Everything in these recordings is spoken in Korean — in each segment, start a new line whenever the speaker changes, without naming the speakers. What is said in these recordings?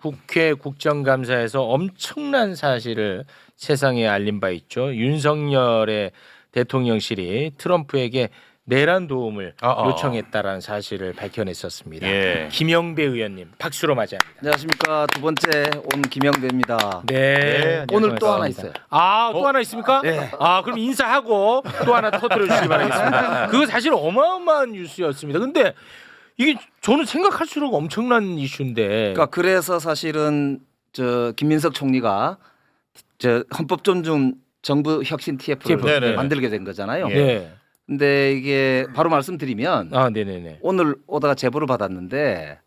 국회 국정감사에서 엄청난 사실을 세상에 알린 바 있죠. 윤석열의 대통령실이 트럼프에게 내란 도움을 요청했다라는 사실을 밝혀냈었습니다.
예.
김영배 의원님 박수로 맞이합니다.
안녕하십니까. 두 번째 온 김영배입니다.
네.
오늘 또 하나 있어요.
또 하나 있습니까?
네.
그럼 인사하고 또 하나 터뜨려 주시기 바라겠습니다. 그거 사실 어마어마한 뉴스였습니다. 근데 이게 저는 생각할수록 엄청난 이슈인데.
그래서 사실은 저 김민석 총리가 저 헌법 존중 정부 혁신 TF를
네네.
만들게 된 거잖아요.
네.
근데 이게 바로 말씀드리면
네네네.
오늘 오다가 제보를 받았는데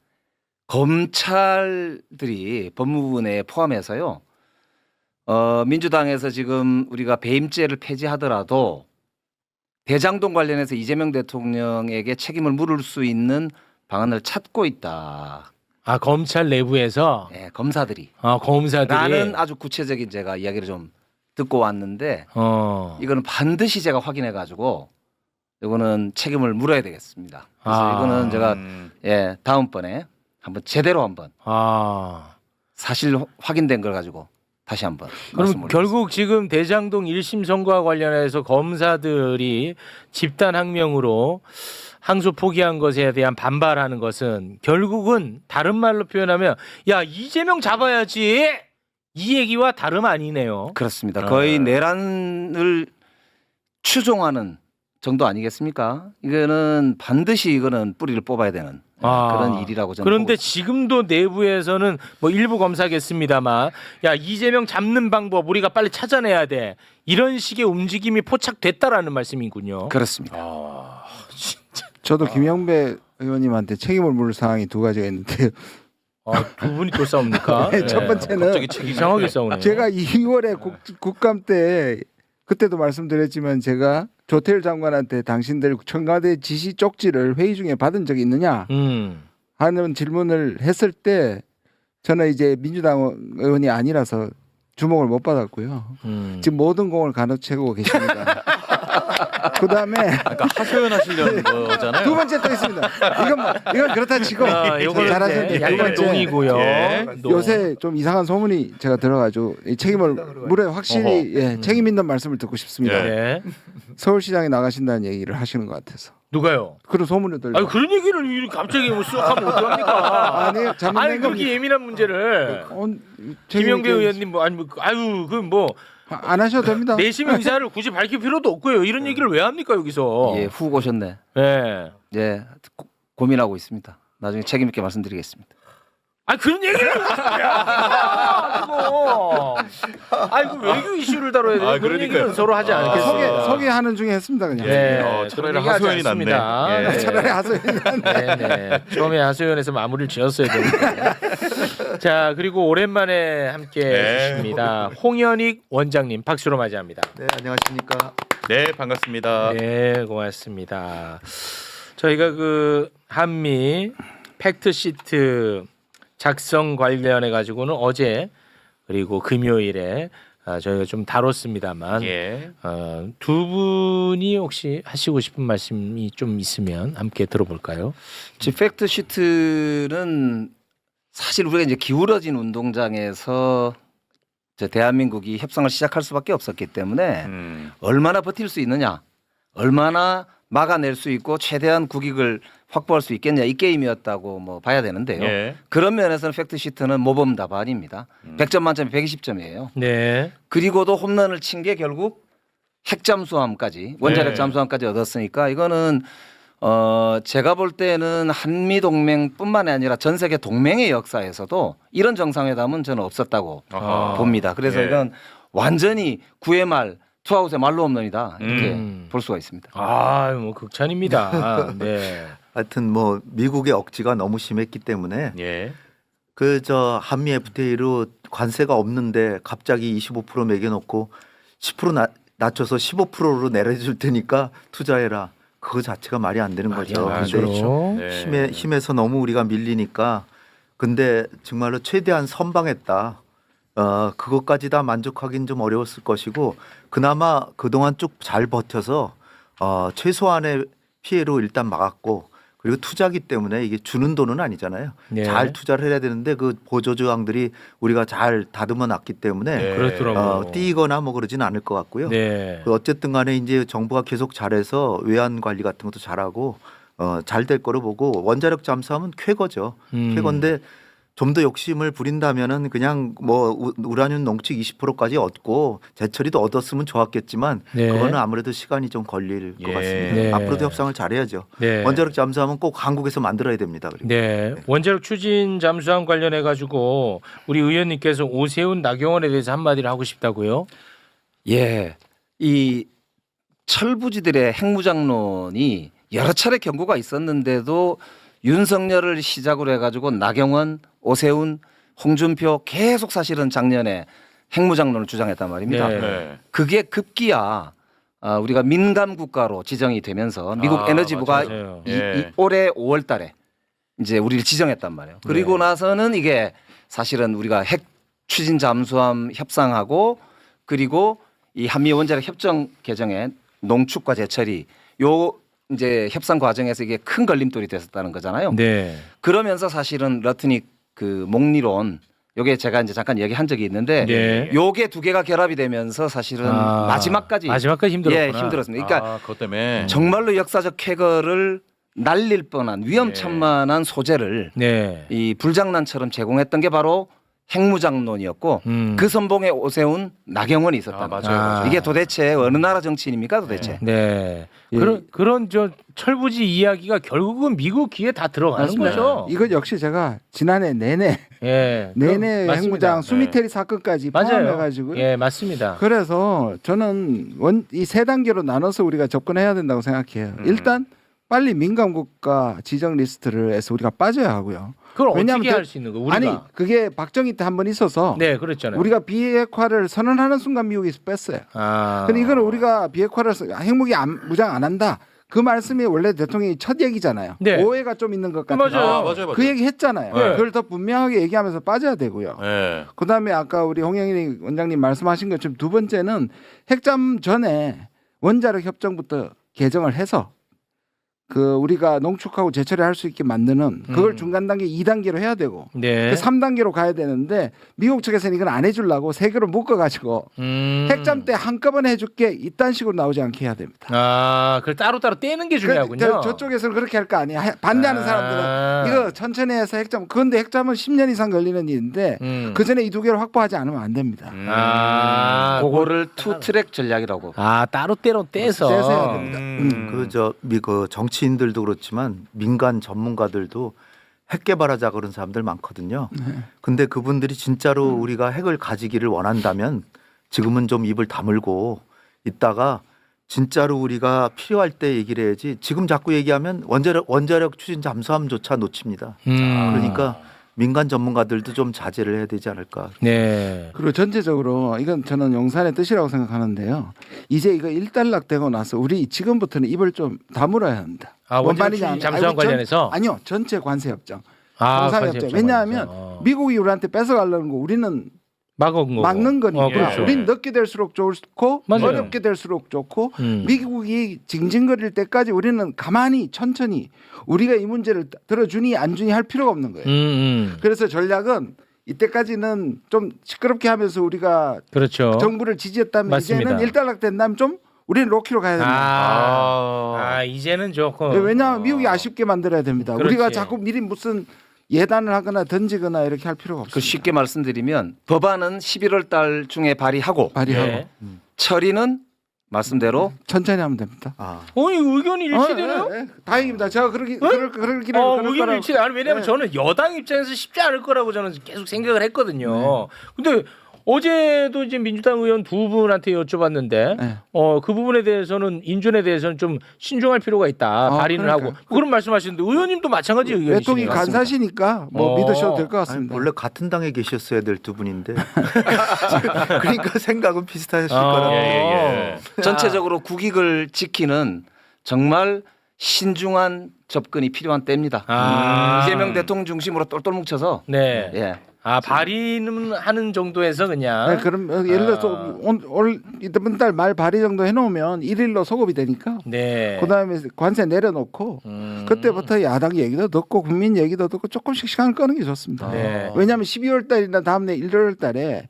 검찰들이 법무부 내에 포함해서요. 민주당에서 지금 우리가 배임죄를 폐지하더라도 대장동 관련해서 이재명 대통령에게 책임을 물을 수 있는 방안을 찾고 있다.
검찰 내부에서
네, 검사들이.
검사들이
나는 아주 구체적인 제가 이야기를 좀 듣고 왔는데 이거는 반드시 제가 확인해 가지고 이거는 책임을 물어야 되겠습니다. 그래서 이거는 제가 다음번에 한번 제대로 한번 사실 확인된 걸 가지고 다시 한번
그럼 결국 지금 대장동 1심 선고와 관련해서 검사들이 집단항명으로 항소 포기한 것에 대한 반발하는 것은 결국은 다른 말로 표현하면 야 이재명 잡아야지 이 얘기와 다름 아니네요.
그렇습니다. 거의 내란을 추종하는 정도 아니겠습니까? 이거는 반드시 이거는 뿌리를 뽑아야 되는 그런 일이라고 저는
그런데
보고 있습니다.
지금도 내부에서는 뭐 일부 검사겠습니다만 야 이재명 잡는 방법 우리가 빨리 찾아내야 돼 이런 식의 움직임이 포착됐다라는 말씀이군요.
그렇습니다.
저도 김영배 의원님한테 책임을 물을 상황이 두 가지가 있는데
두 분이 또 싸웁니까?
네, 첫 번째는
갑자기 이상하게 싸우네요.
제가 2월에 국감 때 그때도 말씀드렸지만 제가 조태일 장관한테 당신들 청와대 지시 쪽지를 회의 중에 받은 적이 있느냐 하는 질문을 했을 때 저는 이제 민주당 의원이 아니라서 주목을 못 받았고요. 지금 모든 공을 가로채고 계십니다. 그다음에
하소연 하시려는 거잖아요.
두 번째 또 있습니다. 이건 그렇다 치고
이거는
잘하셨는데 두
약간
번째
농이고요.
예.
요새 좀 이상한 소문이 제가 들어가지고 이 책임을 물어 확실히 책임 있는 말씀을 듣고 싶습니다.
네.
서울시장에 나가신다는 얘기를 하시는 것 같아서
누가요?
그런 소문이 들려.
아니 그런 얘기를 이렇게 갑자기 쑥 하면 어떡합니까?
아니 잘못된
그렇게
겁니다.
예민한 문제를 김영배 의원님
안 하셔도 됩니다.
내심 의사를 굳이 밝힐 필요도 없고요. 이런 얘기를 왜 합니까 여기서?
훅 오셨네.
네.
고민하고 있습니다. 나중에 책임 있게 말씀드리겠습니다.
그런 얘기를 왜 하냐? 이거 외교 이슈를 다뤄야 돼요. 그런 얘기는 서로 하지 않겠습니다.
소개하는 중에 했습니다 그냥.
차라리
그런 얘기 하지
하소연이 낫네.
않습니다.
예.
차라리 하소연이
네. 처음에 하소연에서 마무리를 지었어야 되는데. 자 그리고 오랜만에 함께 해주십니다. 홍현익 원장님 박수로 맞이합니다.
네, 안녕하십니까.
네, 반갑습니다.
네, 고맙습니다. 저희가 그 한미 팩트 시트 작성 관련해 가지고는 어제 그리고 금요일에 저희가 좀 다뤘습니다만 두 분이 혹시 하시고 싶은 말씀이 좀 있으면 함께 들어볼까요?
팩트 시트는 사실 우리가 이제 기울어진 운동장에서 대한민국이 협상을 시작할 수밖에 없었기 때문에 얼마나 버틸 수 있느냐, 얼마나 막아낼 수 있고 최대한 국익을 확보할 수 있겠냐 이 게임이었다고 봐야 되는데요. 그런 면에서는 팩트 시트는 모범 답안입니다. 100점 만점에 120점이에요.
네.
그리고도 홈런을 친 게 결국 핵 잠수함까지 원자력 잠수함까지 얻었으니까 이거는 제가 볼 때는 한미 동맹뿐만 아니라 전 세계 동맹의 역사에서도 이런 정상회담은 저는 없었다고 봅니다. 그래서 이건 완전히 9회 말 투아웃의 말로 홈런이다 이렇게 볼 수가 있습니다.
극찬입니다. 네.
하여튼 미국의 억지가 너무 심했기 때문에 한미 FTA로 관세가 없는데 갑자기 25% 매겨놓고 10% 낮춰서 15%로 내려줄 테니까 투자해라. 그거 자체가 말이 안 되는 거죠. 근데 힘에서 너무 우리가 밀리니까 근데 정말로 최대한 선방했다. 그것까지 다 만족하기는 좀 어려웠을 것이고 그나마 그동안 쭉 잘 버텨서 최소한의 피해로 일단 막았고 그리고 투자기 때문에 이게 주는 돈은 아니잖아요.
네.
잘 투자를 해야 되는데 그 보조조항들이 우리가 잘 다듬어 놨기 때문에
네.
그렇더라고요.
뛰거나 뭐 그러지는 않을 것 같고요.
네.
그 어쨌든 간에 이제 정부가 계속 잘해서 외환 관리 같은 것도 잘하고 잘 될 거로 보고 원자력 잠수함은 쾌거죠. 쾌거인데 좀 더 욕심을 부린다면은 그냥 뭐 우라늄 농축 20%까지 얻고 제철이도 얻었으면 좋았겠지만
네.
그거는 아무래도 시간이 좀 걸릴 것
예.
같습니다.
네.
앞으로도 협상을 잘해야죠.
네.
원자력 잠수함은 꼭 한국에서 만들어야 됩니다. 그리고.
네. 원자력 추진 잠수함 관련해 가지고 우리 의원님께서 오세훈 나경원에 대해서 한마디를 하고 싶다고요?
예, 이 철부지들의 핵무장론이 여러 차례 경고가 있었는데도 윤석열을 시작으로 해가지고 나경원, 오세훈, 홍준표 계속 사실은 작년에 핵무장론을 주장했단 말입니다.
네.
네.
그게 급기야 우리가 민감 국가로 지정이 되면서 미국 에너지부가
맞아요.
예.
올해 5월달에 이제 우리를 지정했단 말이에요. 그리고
네.
나서는 이게 사실은 우리가 핵 추진 잠수함 협상하고 그리고 이 한미 원자력 협정 개정에 농축과 제철이 요 이제 협상 과정에서 이게 큰 걸림돌이 됐었다는 거잖아요.
네.
그러면서 사실은 러트닉 그 목리론 요게 제가 이제 잠깐 얘기한 적이 있는데
네.
요게 두 개가 결합이 되면서 사실은 마지막까지
힘들었구나.
예, 힘들었습니다. 그러니까
그것 때문에
정말로 역사적 쾌거를 날릴 뻔한 위험천만한 소재를
네.
이 불장난처럼 제공했던 게 바로 핵무장론이었고 그 선봉에 오세훈 나경원이 있었다.
맞아요.
이게 도대체 어느 나라 정치인입니까 도대체?
네.
예.
그런 저 철부지 이야기가 결국은 미국 귀에 다 들어가는
맞습니다.
거죠.
이건 역시 제가 지난해 내내
예.
내내
맞습니다.
핵무장 수미테리 사건까지
맞아요.
포함해가지고
예, 맞습니다.
그래서 저는 이 세 단계로 나눠서 우리가 접근해야 된다고 생각해요. 일단 빨리 민감국가 지정 리스트를 해서 우리가 빠져야 하고요.
그걸
왜냐하면
어떻게 할 수 있는 거? 우리가
아니 그게 박정희 때 한 번 있어서
네, 그랬잖아요.
우리가 비핵화를 선언하는 순간 미국이 뺐어요.
아.
근데 이거는 우리가 비핵화를 핵무기 무장 안 한다. 그 말씀이 원래 대통령이 첫 얘기잖아요.
네.
오해가 좀 있는 것 같아요.
맞아요.
맞아요.
그 얘기 했잖아요.
네.
그걸 더 분명하게 얘기하면서 빠져야 되고요.
네.
그다음에 아까 우리 홍영일 원장님 말씀하신 것처럼 두 번째는 핵잠 전에 원자력 협정부터 개정을 해서 그 우리가 농축하고 재처리할 수 있게 만드는 그걸 중간 단계 2단계로 해야 되고
네.
그 3단계로 가야 되는데 미국 측에서는 이건 안 해주려고 세 개로 묶어가지고 핵잠 때 한꺼번에 해줄게 이딴 식으로 나오지 않게 해야 됩니다.
아, 그걸 따로따로 떼는 게 중요하군요.
저쪽에서는 그렇게 할 거 아니야. 반대하는 사람들은 이거 천천히 해서 핵잠. 그런데 핵잠은 10년 이상 걸리는 일인데 그 전에 이 두 개를 확보하지 않으면 안 됩니다.
아,
그거를 투 트랙 전략이라고.
아, 따로 떼서
떼서 해야 됩니다.
그 정치인들도 그렇지만 민간 전문가들도 핵 개발하자 그런 사람들 많거든요. 근데 그분들이 진짜로 우리가 핵을 가지기를 원한다면 지금은 좀 입을 다물고 있다가 진짜로 우리가 필요할 때 얘기를 해야지. 지금 자꾸 얘기하면 원자력 추진 잠수함조차 놓칩니다. 그러니까 민간 전문가들도 좀 자제를 해야 되지 않을까.
네.
그리고 전체적으로 이건 저는 용산의 뜻이라고 생각하는데요. 이제 이거 일단락되고 나서 우리 지금부터는 입을 좀 다물어야 합니다.
아,
뭔
원자력
말이냐?
추진 잠수함
아니,
관련해서
아니요, 전체 관세 협정.
아,
정상협정.
관세
왜냐하면
협정.
미국이 우리한테 뺏어가려는 거 우리는 막는 거니까.
그렇죠.
우리는 늦게 될수록 좋고
맞아요.
어렵게 될수록 좋고 미국이 징징거릴 때까지 우리는 가만히 천천히 우리가 이 문제를 들어주니 안 주니 할 필요가 없는 거예요. 그래서 전략은 이때까지는 좀 시끄럽게 하면서 우리가
그렇죠.
정부를 지지했다면
맞습니다.
이제는 일단락된 다음 좀 우리는 로키로 가야 됩니다.
이제는 조금
왜냐하면 미국이 아쉽게 만들어야 됩니다.
그렇지.
우리가 자꾸 미리 무슨 예단을 하거나 던지거나 이렇게 할 필요가
그
없습니다.
쉽게 말씀드리면 법안은 11월 달 중에 발의하고
발의하고
네.
처리는 말씀대로
천천히 하면 됩니다.
의견이 일치되네요.
다행입니다. 제가 그러기를 그럴
의견
거라고.
일치. 아니 왜냐면
네.
저는 여당 입장에서 쉽지 않을 거라고 저는 계속 생각을 했거든요. 근데 어제도 이제 민주당 의원 두 분한테 여쭤봤는데
네.
그 부분에 대해서는 인준에 대해서는 좀 신중할 필요가 있다. 발의는
그러니까.
하고 그런 말씀하시는데 의원님도 마찬가지 의견이시네요.
외통이 간사시니까 뭐 믿으셔도 될 것 같습니다.
원래 같은 당에 계셨어야 될 두 분인데 그러니까 생각은 비슷하실 거라고.
전체적으로 국익을 지키는 정말 신중한 접근이 필요한 때입니다. 이재명 대통령 중심으로 똘똘 뭉쳐서
네.
예.
아 발의는 하는 정도에서 그냥.
네, 그럼 예를 들어서 올 이번 달 말 발의 정도 해놓으면 1일로 소급이 되니까
네.
그다음에 관세 내려놓고 그때부터 야당 얘기도 듣고 국민 얘기도 듣고 조금씩 시간 끄는 게 좋습니다.
네.
왜냐하면 12월 달이나 다음날 1월 달에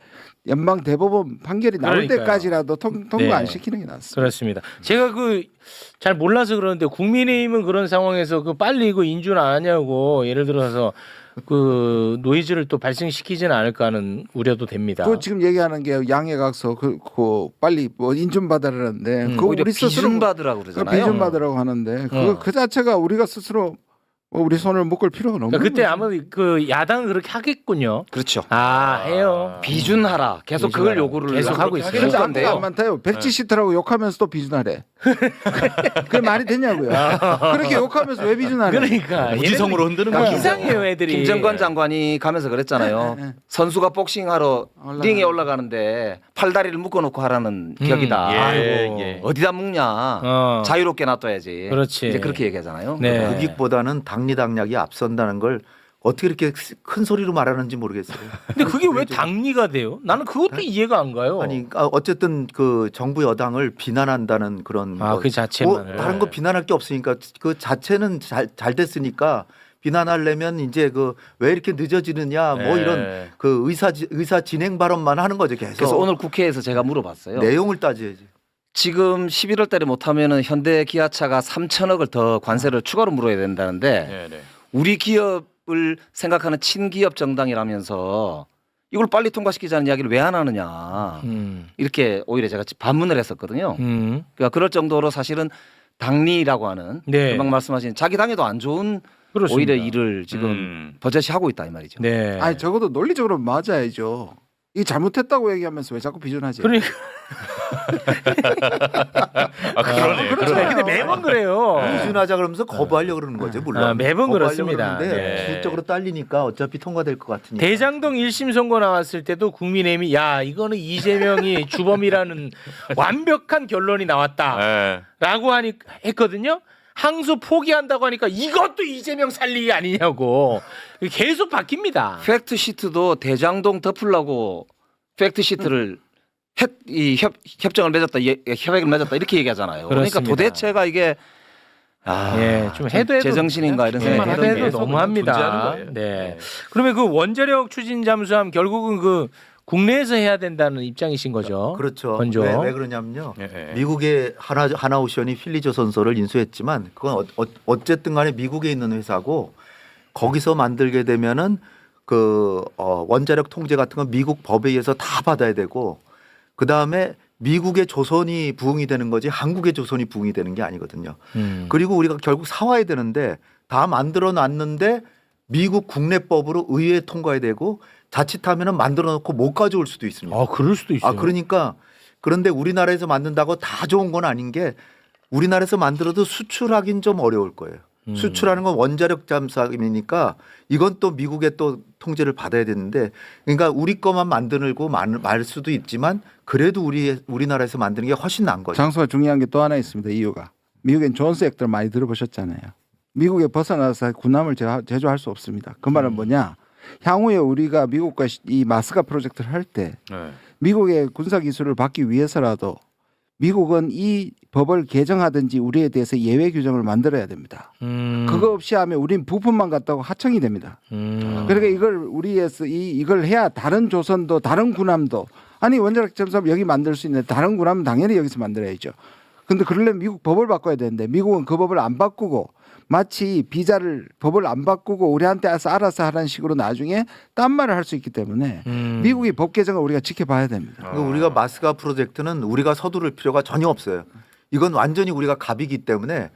연방 대법원 판결이 나올
그러니까요.
때까지라도 통과
네.
안 시키는 게 낫습니다.
그렇습니다. 제가 그 잘 몰라서 그러는데 국민의힘은 그런 상황에서 그 빨리 그 인준 안 하냐고 예를 들어서 그 노이즈를 또 발생시키지는 않을까 하는 우려도 됩니다.
그 지금 얘기하는 게 양해각서 그 빨리 뭐 인준 받으라는데 그거
오히려
우리 스스로
비준 받으라고 그러잖아요.
비준 받으라고 하는데 그거 그 자체가 우리가 스스로 우리 손을 묶을 필요가 없는
그러니까 그때
거죠.
아마 그 야당은 그렇게 하겠군요.
그렇죠.
아 해요.
비준하라. 계속 그걸
비준하라.
요구를
계속 하고 있어요.
그런데
건데요.
악보가 안 많다요. 백지시트라고 욕하면서 또 비준하래. 그게 말이 되냐고요. 그렇게 욕하면서 왜 비준하래?
그러니까
무지성으로 흔드는
얘네들
거죠.
이상해요 애들이.
김정관 장관이 가면서 그랬잖아요.
네.
선수가 복싱하러
올라가는
링에 올라가는데 팔다리를 묶어놓고 하라는 격이다.
예,
아이고.
예.
어디다 묶냐.
어.
자유롭게 놔둬야지.
그렇지.
이제 그렇게 얘기하잖아요.
네.
국익보다는 당리당략이 앞선다는 걸 어떻게 이렇게 큰 소리로 말하는지 모르겠어요.
근데 그게 왜 당리가 돼요? 나는 그것도 이해가 안 가요.
아니 어쨌든 그 정부 여당을 비난한다는 그런
아,
거.
그 자체만을.
뭐 다른 거 비난할 게 없으니까 그 자체는 잘 됐으니까 비난하려면 이제 그 왜 이렇게 늦어지느냐 뭐
네.
이런 그 의사 진행 발언만 하는 거죠 계속.
그래서 오늘 국회에서 제가 물어봤어요.
내용을 따져야지.
지금 11월 달에 못하면은 현대 기아차가 3천억을 더 관세를 추가로 물어야 된다는데
네, 네.
우리 기업을 생각하는 친기업 정당이라면서 이걸 빨리 통과시키자는 이야기를 왜 안 하느냐. 이렇게 오히려 제가 반문을 했었거든요. 그러니까 그럴 정도로 사실은 당리라고 하는
네.
금방 말씀하신 자기 당에도 안 좋은
그렇습니다.
오히려 일을 지금 버젓이 하고 있다 이 말이죠.
네.
아니 적어도 논리적으로 맞아야죠. 이 잘못했다고 얘기하면서 왜 자꾸 비준하지?
그러니까
아 그러네.
그렇죠. 근데 매번 그래요.
비준하자 그러면서 거부하려고 그러는 거죠 물론.
아, 매번
거부하려고
그렇습니다.
그러는데
네.
기술적으로 딸리니까 어차피 통과될 것 같으니까.
대장동 1심 선고 나왔을 때도 국민의힘이 야 이거는 이재명이 주범이라는 완벽한 결론이 나왔다라고
네.
했거든요. 항소 포기한다고 하니까 이것도 이재명 살리기 아니냐고 계속 바뀝니다.
팩트 시트도 대장동 덮으려고 팩트 시트를 협정을 맺었다, 협약을 맺었다 이렇게 얘기하잖아요. 그러니까
그렇습니다.
도대체가 이게
예, 좀 해도 해도
제정신인가 이런
예,
생각이
해도
드는데
해도 너무합니다.
존재하는 거예요.
네. 그러면 그 원자력 추진 잠수함 결국은 그 국내에서 해야 된다는 입장이신 거죠.
그렇죠.
먼저.
왜 그러냐면요.
예, 예.
미국의 하나오션이 필리조선소를 인수했지만 그건 어쨌든 간에 미국에 있는 회사고 거기서 만들게 되면은 그 원자력 통제 같은 건 미국 법에 의해서 다 받아야 되고 그다음에 미국의 조선이 부응이 되는 거지 한국의 조선이 부응이 되는 게 아니거든요. 그리고 우리가 결국 사와야 되는데 다 만들어 놨는데 미국 국내법으로 의회에 통과해야 되고 자칫하면은 만들어 놓고 못 가져올 수도 있습니다.
아, 그럴 수도 있어요.
그러니까 그런데 우리나라에서 만든다고 다 좋은 건 아닌 게 우리나라에서 만들어도 수출하긴 좀 어려울 거예요. 수출하는 건 원자력 잠수함이니까 이건 또 미국의 또 통제를 받아야 되는데 그러니까 우리 것만 만들고 말 수도 있지만 그래도 우리나라에서 만드는 게 훨씬 나은 거죠.
장소가 중요한 게 또 하나 있습니다. 이유가 미국엔 존스 액트를 많이 들어보셨잖아요. 미국에 벗어나서 군함을 제조할 수 없습니다. 그 말은 뭐냐? 향후에 우리가 미국과 이 마스가 프로젝트를 할 때
네.
미국의 군사 기술을 받기 위해서라도 미국은 이 법을 개정하든지 우리에 대해서 예외 규정을 만들어야 됩니다. 그거 없이 하면 우린 부품만 갖다고 하청이 됩니다. 그러니까 이걸 우리에서 이걸 해야 다른 조선도 다른 군함도 아니 원자력 잠수함 여기 만들 수 있는데 다른 군함은 당연히 여기서 만들어야죠. 근데 그러려면 미국 법을 바꿔야 되는데 미국은 그 법을 안 바꾸고 마치 비자를 법을 안 바꾸고 우리한테 알아서 하라는 식으로 나중에 딴 말을 할 수 있기 때문에 미국이 법 개정을 우리가 지켜봐야 됩니다.
그러니까 우리가 마스가 프로젝트는 우리가 서두를 필요가 전혀 없어요. 이건 완전히 우리가 갑이기 때문에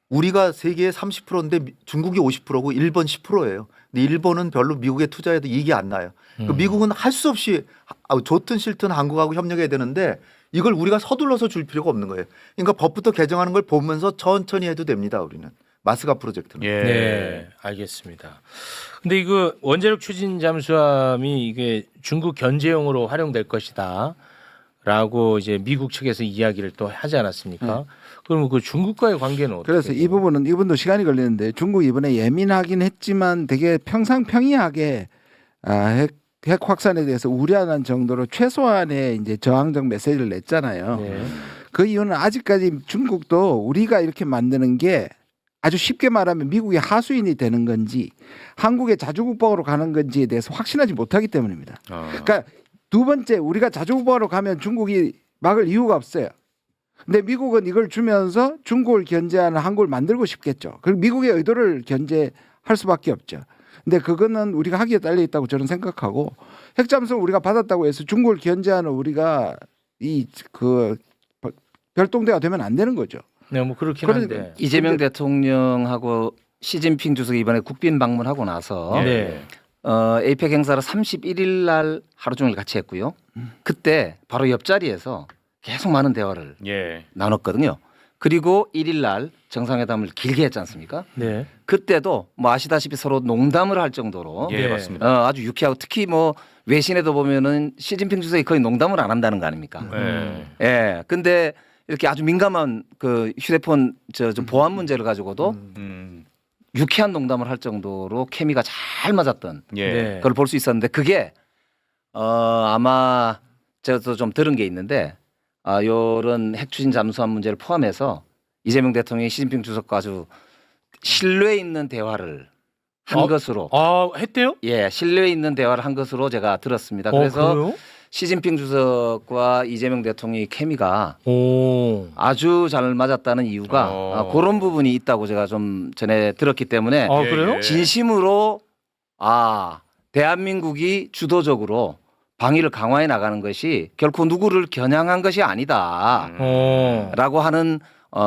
우리가 세계의 30%인데 중국이 50%고 일본 10%예요. 근데 일본은 별로 미국에 투자해도 이익이 안 나요. 그 미국은 할 수 없이 좋든 싫든 한국하고 협력해야 되는데 이걸 우리가 서둘러서 줄 필요가 없는 거예요. 그러니까 법부터 개정하는 걸 보면서 천천히 해도 됩니다. 우리는. 마스가 프로젝트는.
예.
네, 알겠습니다. 근데 이거 원자력 추진 잠수함이 이게 중국 견제용으로 활용될 것이다라고 이제 미국 측에서 이야기를 또 하지 않았습니까? 그러면 그 중국과의 관계는 어떻게?
그래서 이 부분은 이분도 시간이 걸리는데 중국 이번에 예민하긴 했지만 되게 평상평이하게 핵 확산에 대해서 우려하는 정도로 최소한의 이제 저항적 메시지를 냈잖아요.
네.
그 이유는 아직까지 중국도 우리가 이렇게 만드는 게 아주 쉽게 말하면 미국의 하수인이 되는 건지 한국의 자주국방으로 가는 건지에 대해서 확신하지 못하기 때문입니다. 그러니까 두 번째 우리가 자주국방으로 가면 중국이 막을 이유가 없어요. 근데 미국은 이걸 주면서 중국을 견제하는 한국을 만들고 싶겠죠. 그리고 미국의 의도를 견제할 수밖에 없죠. 근데 그거는 우리가 하기에 딸려 있다고 저는 생각하고 핵잠수를 우리가 받았다고 해서 중국을 견제하는 우리가 이 그 별동대가 되면 안 되는 거죠.
네, 뭐 그렇긴
그러니까
한데.
이재명 대통령하고 시진핑 주석이 이번에 국빈 방문하고 나서
네.
에이펙 행사를 31일 날 하루 종일 같이 했고요. 그때 바로 옆자리에서 계속 많은 대화를
예.
나눴거든요. 그리고 1일 날 정상회담을 길게 했지 않습니까?
네.
그때도 뭐 아시다시피 서로 농담을 할 정도로
예,
네.
맞습니다.
아주 유쾌하고 특히 뭐 외신에도 보면은 시진핑 주석이 거의 농담을 안 한다는 거 아닙니까?
예.
예. 근데 이렇게 아주 민감한 그 휴대폰 저 보안 문제를 가지고도 유쾌한 농담을 할 정도로 케미가 잘 맞았던
예.
네.
그걸 볼 수 있었는데 그게 아마 제가 좀 들은 게 있는데 요런 핵 추진 잠수함 문제를 포함해서 이재명 대통령이 시진핑 주석과 아주 신뢰 있는 대화를 한 것으로
했대요?
예, 신뢰 있는 대화를 한 것으로 제가 들었습니다. 그래서
그래요?
시진핑 주석과 이재명 대통령의 케미가
오.
아주 잘 맞았다는 이유가 그런 부분이 있다고 제가 좀 전에 들었기 때문에
아, 그래요?
예.
진심으로 대한민국이 주도적으로 방위를 강화해 나가는 것이 결코 누구를 겨냥한 것이 아니다라고 하는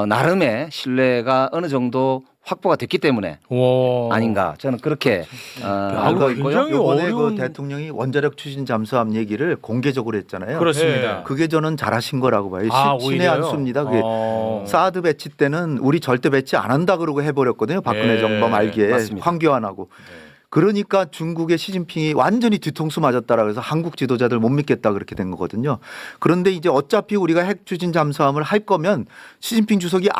나름의 신뢰가 어느 정도 확보가 됐기 때문에
와.
아닌가 저는 그렇게
아,
알고 있고요.
굉장히
이번에
어려운-
그 대통령이 원자력 추진 잠수함 얘기를 공개적으로 했잖아요.
그렇습니다.
예.
그게 저는 잘하신 거라고 봐요. 신의
오히려요?
한 수입니다. 그게
어.
사드 배치 때는 우리 절대 배치 안 한다 그러고 해버렸거든요. 박근혜
예.
정부 말기에
맞습니다.
황교안하고. 그러니까 중국의 시진핑이 완전히 뒤통수 맞았다라 그래서 한국 지도자들 못 믿겠다 그렇게 된 거거든요. 그런데 이제 어차피 우리가 핵 추진 잠수함을 할 거면 시진핑 주석이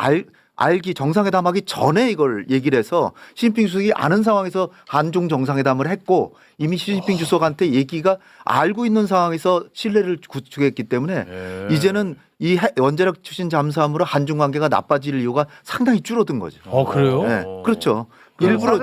알기 정상회담하기 전에 이걸 얘기를 해서 시진핑 주석이 아는 상황에서 한중 정상회담을 했고 이미 시진핑 주석한테 얘기가 알고 있는 상황에서 신뢰를 구축했기 때문에 이제는 이 원자력 추진 잠수함으로 한중 관계가 나빠질 이유가 상당히 줄어든 거죠.
그래요?
네, 그렇죠. 일부러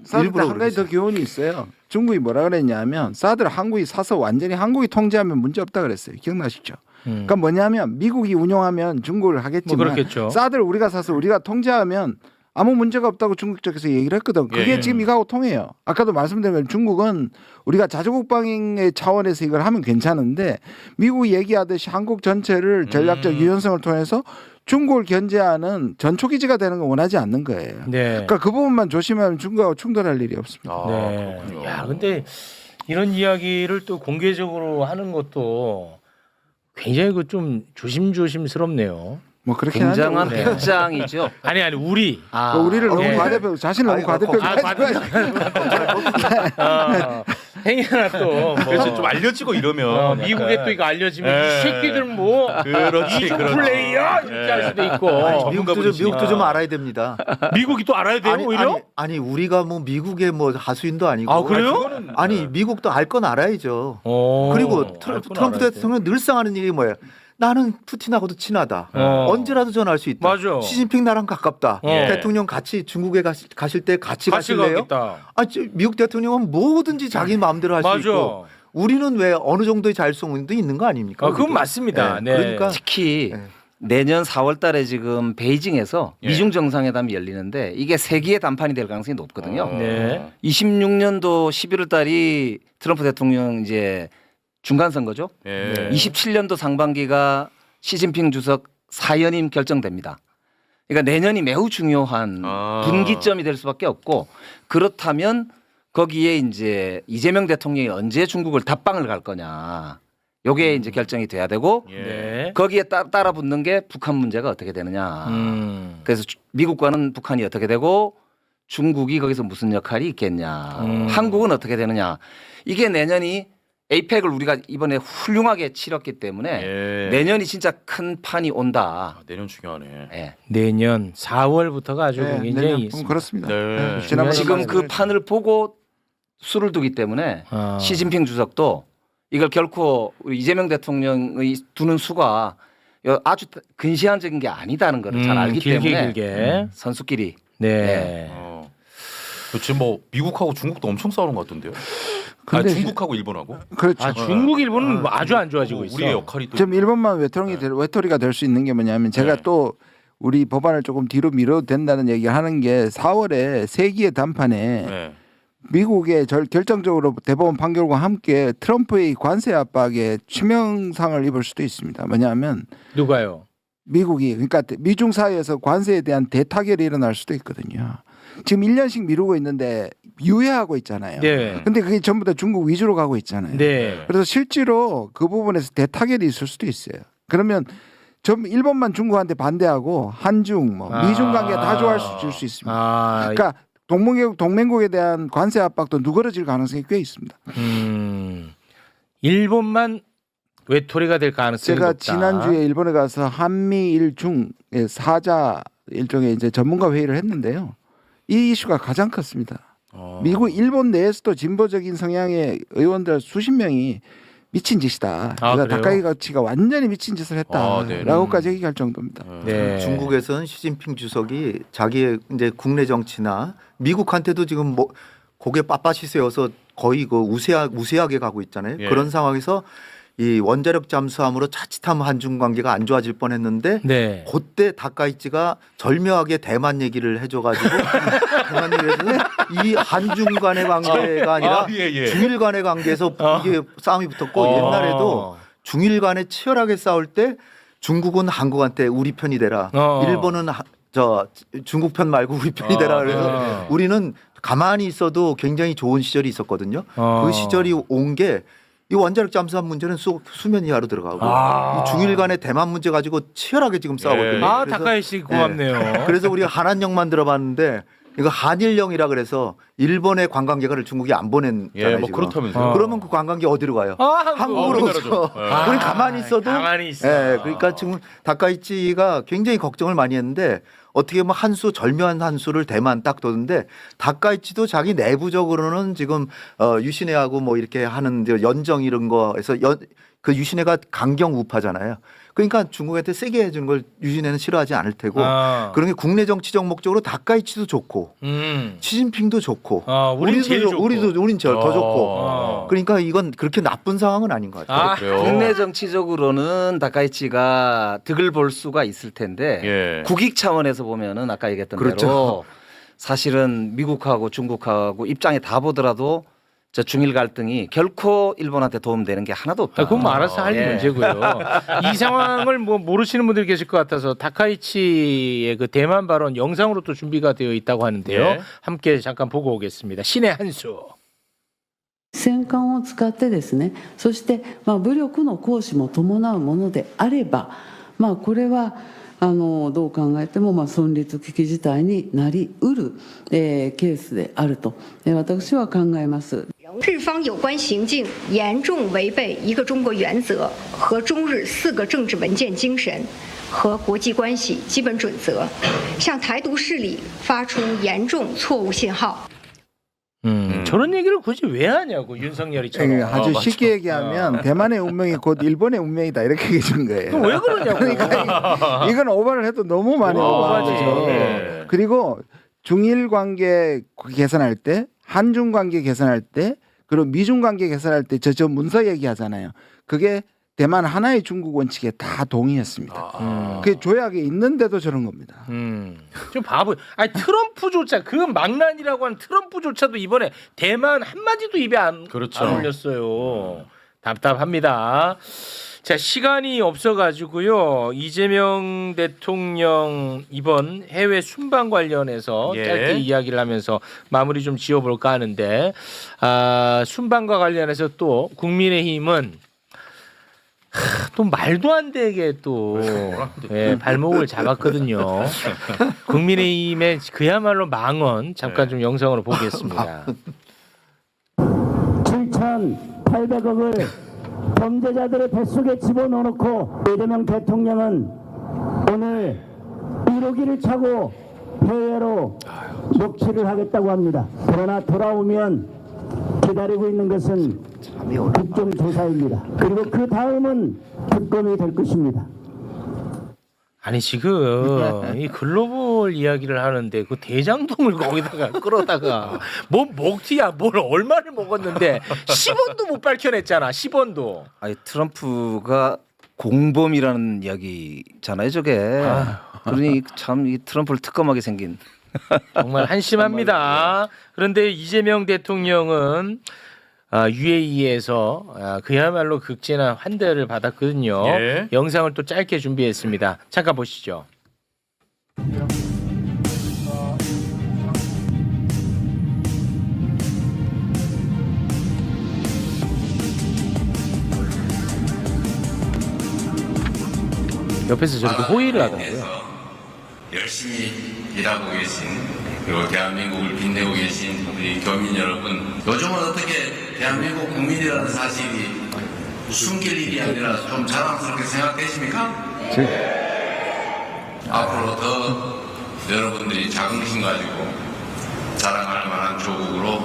사드 때 한 가지 더 교훈이 있어요. 중국이 뭐라 그랬냐면 사드를 한국이 사서 완전히 한국이 통제하면 문제 없다 그랬어요. 기억나시죠? 그러니까 뭐냐면 미국이 운용하면 중국을 하겠지만
뭐 그렇겠죠.
사드를 우리가 사서 우리가 통제하면 아무 문제가 없다고 중국 쪽에서 얘기를 했거든. 그게
예.
지금 이거하고 통해요. 아까도 말씀드린 건 중국은 우리가 자주국방의 차원에서 이걸 하면 괜찮은데 미국이 얘기하듯이 한국 전체를 전략적 유연성을 통해서 중국을 견제하는 전초기지가 되는 걸 원하지 않는 거예요.
네.
그러니까 그 부분만 조심하면 중국하고 충돌할 일이 없습니다.
네.
그렇군요.
야, 근데 이런 이야기를 또 공개적으로 하는 것도 굉장히 그 좀 조심스럽네요.
뭐 그렇게
굉장한
하죠.
네.
배짱이죠.
아니 우리.
그 우리를 너무
네.
과대평 자신을 너무 과대평.
행여나 또 뭐.
그래서 좀 알려지고 이러면
미국에
약간-
또 이거 알려지면
예.
이 새끼들 뭐
그렇지,
이중
그렇지.
플레이야 이렇게 할 수도 있고.
미국도 좀 알아야 됩니다.
미국이 또 알아야 돼요 오히려?
아니 우리가 뭐 미국의 뭐 하수인도 아니고.
아, 그래요?
아니 미국도 알 건 알아야죠.
어.
그리고
알 건
트럼프
알아야 돼.
대통령 늘상 하는 얘기 뭐예요? 나는 푸틴하고도 친하다.
어.
언제라도 전화할 수 있다.
맞아.
시진핑 나랑 가깝다.
예.
대통령 같이 중국에 가실 때 같이
같이
가실래요?
가겠다.
미국 대통령은 뭐든지 자기 마음대로 할 수
맞아.
있고 우리는 왜 어느 정도의 자율성도 있는 거 아닙니까?
그건
우리도?
맞습니다. 네.
그러니까
특히
네.
내년 4월 달에 지금 베이징에서
예.
미중 정상회담이 열리는데 이게 세기의 단판이 될 가능성이 높거든요.
네.
26년도 11월 달이 트럼프 대통령 이제 중간 선거죠.
예.
네.
27년도 상반기가 시진핑 주석 사연임 결정됩니다. 그러니까 내년이 매우 중요한 분기점이 될 수밖에 없고 그렇다면 거기에 이제 이재명 대통령이 언제 중국을 답방을 갈 거냐. 요게 이제 결정이 돼야 되고
예.
네.
거기에 따라 붙는 게 북한 문제가 어떻게 되느냐. 그래서 미국과는 북한이 어떻게 되고 중국이 거기서 무슨 역할이 있겠냐. 한국은 어떻게 되느냐. 이게 내년이 에이펙을 우리가 이번에 훌륭하게 치렀기 때문에
예.
내년이 진짜 큰 판이 온다.
내년 중요하네.
예.
내년 4월부터가 아주
네,
굉장히
내년 그렇습니다.
네.
지난번에
지금 그
말씀드렸죠.
판을 보고 수를 두기 때문에 시진핑 주석도 이걸 결코 우리 이재명 대통령의 두는 수가 아주 근시안적인 게 아니다는 것을 잘 알기 때문에
길게.
선수끼리
네.
지금 뭐 미국하고 중국도 엄청 싸우는 것 같던데요.
근데
중국하고 일본하고.
그렇죠.
아, 중국 일본은 아주 안 좋아지고 있어.
우리의 역할이 또
지금 일본만 외톨이가 될 수 있는 게 뭐냐면 제가
네.
또 우리 법안을 조금 뒤로 미뤄도 된다는 얘기를 하는 게 4월에 세기의 단판에
네.
미국의 결정적으로 대법원 판결과 함께 트럼프의 관세 압박에 치명상을 입을 수도 있습니다. 뭐냐면
누가요?
미국이 그러니까 미중 사이에서 관세에 대한 대타결이 일어날 수도 있거든요. 지금 1년씩 미루고 있는데 유예하고 있잖아요.
네.
근데 그게 전부 다 중국 위주로 가고 있잖아요.
네.
그래서 실제로 그 부분에서 대타결이 있을 수도 있어요. 그러면 전 일본만 중국한테 반대하고 한중 뭐 미중 관계 다 좋아질 수 있습니다. 그러니까 동맹국에 대한 관세 압박도 누그러질 가능성이 꽤 있습니다.
일본만 외톨이가 될 가능성이
제가
높다.
지난주에 일본에 가서 한미일중의 사자 일종의 이제 전문가 회의를 했는데요. 이 이슈가 가장 컸습니다. 미국 일본 내에서도 진보적인 성향의 의원들 수십 명이 미친 짓이다. 그래서 다카이 가치가 완전히 미친 짓을 했다라고까지 얘기할 정도입니다.
네.
중국에서는 시진핑 주석이 자기의 이제 국내 정치나 미국한테도 지금 뭐 고개 빳빳이 세워서 거의 그 우세하게 가고 있잖아요.
예.
그런 상황에서 이 원자력 잠수함으로 자칫하면 한중 관계가 안 좋아질 뻔했는데
네.
그때 다카이치가 절묘하게 대만 얘기를 해줘가지고 대만 얘기에서는 이 한중 간의 관계가 아니라 중일 간의 관계에서 이게 싸움이 붙었고 옛날에도 중일 간에 치열하게 싸울 때 중국은 한국한테 우리 편이 되라, 일본은 저 중국 편 말고 우리 편이 되라 그래서 우리는 가만히 있어도 굉장히 좋은 시절이 있었거든요. 그 시절이 온 게 이 원자력 잠수함 문제는 수면 이하로 들어가고 이 중일 간의 대만 문제 가지고 치열하게 지금 싸우거든요.
아,
그래서,
다카이 씨 고맙네요.
그래서 우리가 한한령만 들어봤는데 이거 한일령이라 그래서 일본의 관광객을 중국이 안 보낸잖아요.
뭐
지금.
그렇다면서요.
그러면 그 관광객 어디로 가요? 한국으로 가죠. 우리 가만히 있어도.
가만히 있어.
그러니까 지금 다카이치가 굉장히 걱정을 많이 했는데 어떻게 보면 한수 절묘한 한수를 대만 딱 뒀는데 다카이치도 자기 내부적으로는 지금 유신회하고 뭐 이렇게 하는 연정 이런 거에서 그 유신회가 강경 우파잖아요. 그러니까 중국한테 세게 해주는 걸 유신회는 싫어하지 않을 테고 그런 게 국내 정치적 목적으로 다카이치도 좋고 시진핑도 좋고
우린 제일 좋고.
우린 더 좋고 그러니까 이건 그렇게 나쁜 상황은 아닌 것 같아요.
국내 정치적으로는 다카이치가 득을 볼 수가 있을 텐데 국익 차원에서 보면은 아까 얘기했던 대로 사실은 미국하고 중국하고 입장에 다 보더라도 저 중일 갈등이 결코 일본한테 도움되는 게 하나도 없다.
그건 뭐 알아서 할 문제고요. 이 상황을 뭐 모르시는 분들이 계실 것 같아서 다카이치의 그 대만 발언 영상으로 또 준비가 되어 있다고 하는데요. 함께 잠깐 보고 오겠습니다. 신의 한수.
戦艦を使ってですね、そして武力の行使も伴うものであれば、これはどう考えても存立危機事態になりうる、ケースであると、私は考えます。
日方有关行径严重违背一个中国原则和中日4个政治文件精神和国际关系基本准则，向台独势力发出严重错误信号。
저런 얘기를 굳이 왜 하냐고 윤석열이처럼.
아주 쉽게 얘기하면 대만의 운명이 곧 일본의 운명이다 이렇게 얘기해 주는 거예요.
왜 그러냐고.
그러니까 이건 오버를 해도 너무 많이 오버하죠. 그리고 중일 관계 개선할 때, 한중 관계 개선할 때, 그리고 미중 관계 개선할 때 저 문서 얘기하잖아요. 그게 대만 하나의 중국 원칙에 다 동의했습니다. 그게 조약에 있는데도 저런 겁니다.
좀 바보. 아니 트럼프조차 그 망난이라고 하는 트럼프조차도 이번에 대만 한 마디도 입에 안 올렸어요. 답답합니다. 자, 시간이 없어가지고요. 이재명 대통령 이번 해외 순방 관련해서 짧게 이야기를 하면서 마무리 좀 지어볼까 하는데 순방과 관련해서 또 국민의힘은 또 말도 안 되게 또 발목을 잡았거든요. 국민의힘의 그야말로 망언 잠깐 좀 영상으로 보겠습니다.
7,800억을 범죄자들의 뱃속에 집어넣어놓고 이재명 대통령은 오늘 1호기를 차고 해외로 녹취를 하겠다고 합니다. 그러나 돌아오면 기다리고 있는 것은
잠이 오나?
국정조사입니다. 그리고 그 다음은 특검이 될 것입니다.
아니 지금 이 글로벌 이야기를 하는데 그 대장동을 거기다가 끌어다가 뭐 먹튀야 뭘 얼마를 먹었는데 10원도 못 밝혀냈잖아. 10원도.
아니 트럼프가 공범이라는 이야기잖아요, 저게. 그러니 참 이 트럼프를 특검하게 생긴.
정말 한심합니다. 그런데 이재명 대통령은 UAE에서 그야말로 극진한 환대를 받았거든요.
예.
영상을 또 짧게 준비했습니다. 잠깐 보시죠. 옆에서 저렇게 호의를 하더라고요.
열심히 일하고 계신 그리고 대한민국을 빛내고 계신 우리 교민 여러분, 요즘은 어떻게 대한민국 국민이라는 사실이 숨길 일이 아니라 좀 자랑스럽게 생각되십니까? 앞으로 더 여러분들이 자긍심 가지고 자랑할 만한 조국으로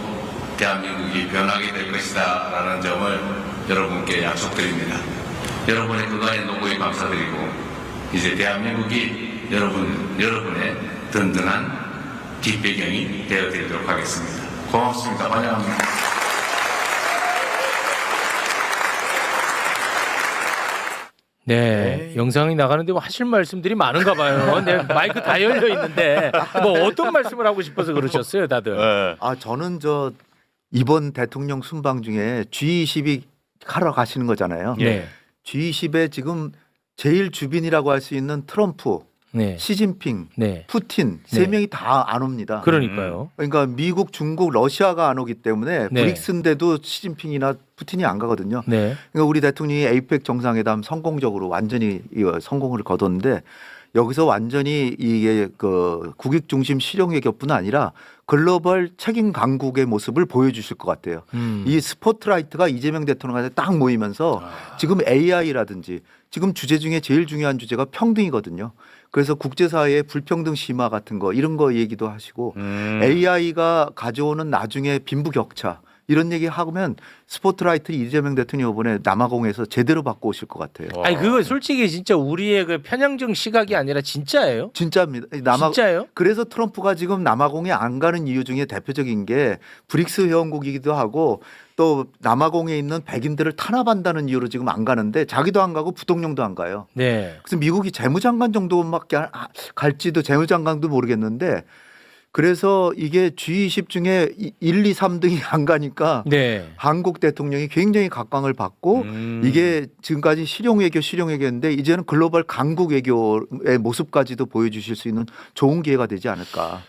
대한민국이 변하게 될 것이다 라는 점을 여러분께 약속드립니다. 여러분의 그간의 노고에 감사드리고 이제 대한민국이 여러분의 든든한 뒷배경이 되어드리도록 하겠습니다. 고맙습니다. 환영합니다.
네, 영상이 나가는데 뭐 하실 말씀들이 많은가 봐요. 네, 마이크 다 열려 있는데 뭐 어떤 말씀을 하고 싶어서 그러셨어요, 다들?
네.
저는 이번 대통령 순방 중에 G20이 하러 가시는 거잖아요.
네,
G20에 지금 제일 주빈이라고 할 수 있는 트럼프,
네,
시진핑,
네.
푸틴
네.
세 명이 다 안 옵니다.
그러니까요.
그러니까 미국, 중국, 러시아가 안 오기 때문에
네.
브릭스인데도 시진핑이나 푸틴이 안 가거든요.
네,
그러니까 우리 대통령이 에이펙 정상회담 성공적으로 완전히 성공을 거뒀는데 여기서 완전히 이게 그 국익 중심 실용 외교뿐 아니라 글로벌 책임 강국의 모습을 보여주실 것 같아요. 이 스포트라이트가 이재명 대통령한테 딱 모이면서 지금 AI라든지 지금 주제 중에 제일 중요한 주제가 평등이거든요. 그래서 국제사회의 불평등 심화 같은 거 이런 거 얘기도 하시고 AI가 가져오는 나중에 빈부격차 이런 얘기 하면 스포트라이트 이재명 대통령 이번에 남아공에서 제대로 받고 오실 것 같아요.
아니 그거 솔직히 진짜 우리의 그 편향적 시각이 아니라 진짜예요?
진짜입니다.
진짜예요?
그래서 트럼프가 지금 남아공에 안 가는 이유 중에 대표적인 게 브릭스 회원국이기도 하고 또 남아공에 있는 백인들을 탄압한다는 이유로 지금 안 가는데 자기도 안 가고 부통령도 안 가요.
네.
그래서 미국이 재무장관 정도밖에 갈지도 재무장관도 모르겠는데 그래서 이게 G20 중에 1, 2, 3등이 안 가니까
네.
한국 대통령이 굉장히 각광을 받고 이게 지금까지 실용 외교였는데 이제는 글로벌 강국 외교의 모습까지도 보여주실 수 있는 좋은 기회가 되지 않을까.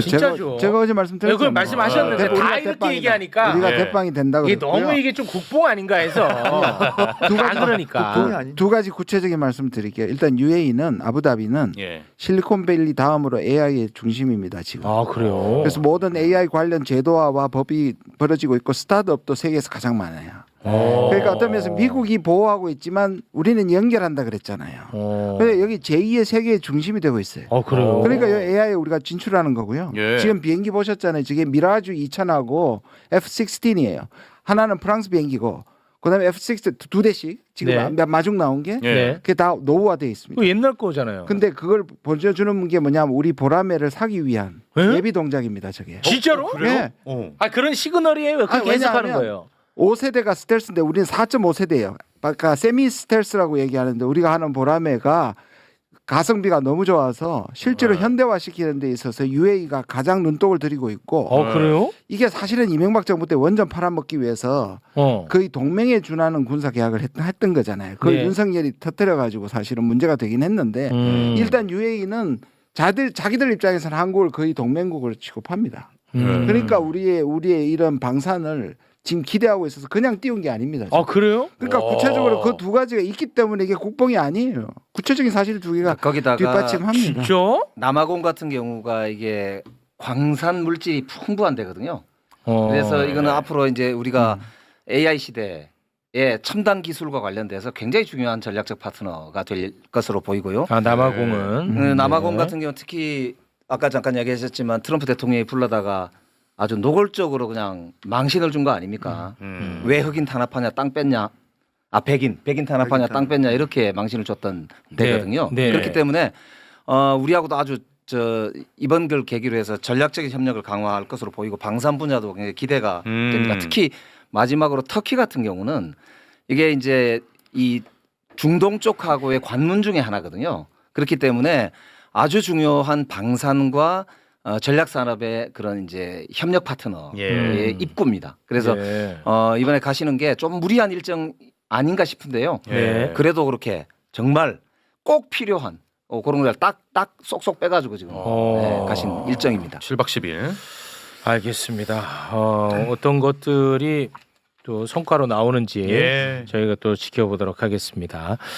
진짜죠.
제가 어제 말씀드렸죠.
그걸 말씀하셨는데
우리가
다 이렇게
대빵이다.
얘기하니까
우리가
네.
대빵이 된다고
이게 너무 이게 좀 국뽕 아닌가 해서 다 그러니까.
두 가지 구체적인 말씀 드릴게요. 일단 UAE는 아부다비는
예.
실리콘밸리 다음으로 AI의 중심입니다 지금.
아 그래요.
그래서 모든 AI 관련 제도화와 법이 벌어지고 있고 스타트업도 세계에서 가장 많아요. 그러니까 어떤 면에서 미국이 보호하고 있지만 우리는 연결한다 그랬잖아요. 근데 여기 제2의 세계의 중심이 되고 있어요.
그래요.
그러니까 이 AI에 우리가 진출하는 거고요.
예.
지금 비행기 보셨잖아요. 저게 미라주 2000하고 F-16이에요. 하나는 프랑스 비행기고 그다음에 F-16 두 대씩 지금
네.
마중 나온 게
예.
그게 다 노후화되어 있습니다.
그거 옛날 거잖아요.
근데 그걸 보여주는 게 뭐냐면 우리 보라매를 사기 위한
에?
예비 동작입니다. 저게.
진짜로?
네.
아 그런 시그널이에요. 그렇게
아니,
해석하는
왜냐하면
거예요.
5세대가 스텔스인데 우리는 4.5세대예요. 그러니까 세미 스텔스라고 얘기하는데 우리가 하는 보라매가 가성비가 너무 좋아서 실제로 현대화시키는 데 있어서 UAE가 가장 눈독을 들이고 있고
그래요?
이게 사실은 이명박 정부 때 원전 팔아먹기 위해서 거의 동맹에 준하는 군사 계약을 했던 거잖아요. 그걸
네.
윤석열이 터뜨려가지고 사실은 문제가 되긴 했는데 일단 UAE는 자기들 입장에서는 한국을 거의 동맹국으로 취급합니다. 그러니까 우리의 이런 방산을 지금 기대하고 있어서 그냥 띄운 게 아닙니다. 지금.
그래요?
그러니까 구체적으로 그 두 가지가 있기 때문에 이게 국뽕이 아니에요. 구체적인 사실 두 개가
거기다가
뒷받침합니다.
진짜?
남아공 같은 경우가 이게 광산 물질이 풍부한 데거든요. 그래서 이거는 앞으로 이제 우리가 AI 시대에 첨단 기술과 관련돼서 굉장히 중요한 전략적 파트너가 될 것으로 보이고요.
남아공은
남아공 같은 경우 특히 아까 잠깐 얘기하셨지만 트럼프 대통령이 불러다가 아주 노골적으로 그냥 망신을 준 거 아닙니까? 왜 흑인 탄압하냐 땅 뺐냐? 아 백인 탄압하냐 땅 뺐냐 이렇게 망신을 줬던 데거든요.
네.
그렇기 때문에 우리하고도 아주 이번 걸 계기로 해서 전략적인 협력을 강화할 것으로 보이고 방산 분야도 굉장히 기대가 됩니다. 특히 마지막으로 터키 같은 경우는 이게 이제 이 중동 쪽하고의 관문 중에 하나거든요. 그렇기 때문에 아주 중요한 방산과 전략 산업의 그런 이제 협력 파트너의 입구입니다. 그래서
네.
이번에 가시는 게 좀 무리한 일정 아닌가 싶은데요.
네.
그래도 그렇게 정말 꼭 필요한 그런 걸 딱 쏙쏙 빼가지고 지금 가신 일정입니다.
7박 10일.
알겠습니다. 어떤 것들이 또 성과로 나오는지
예.
저희가 또 지켜보도록 하겠습니다.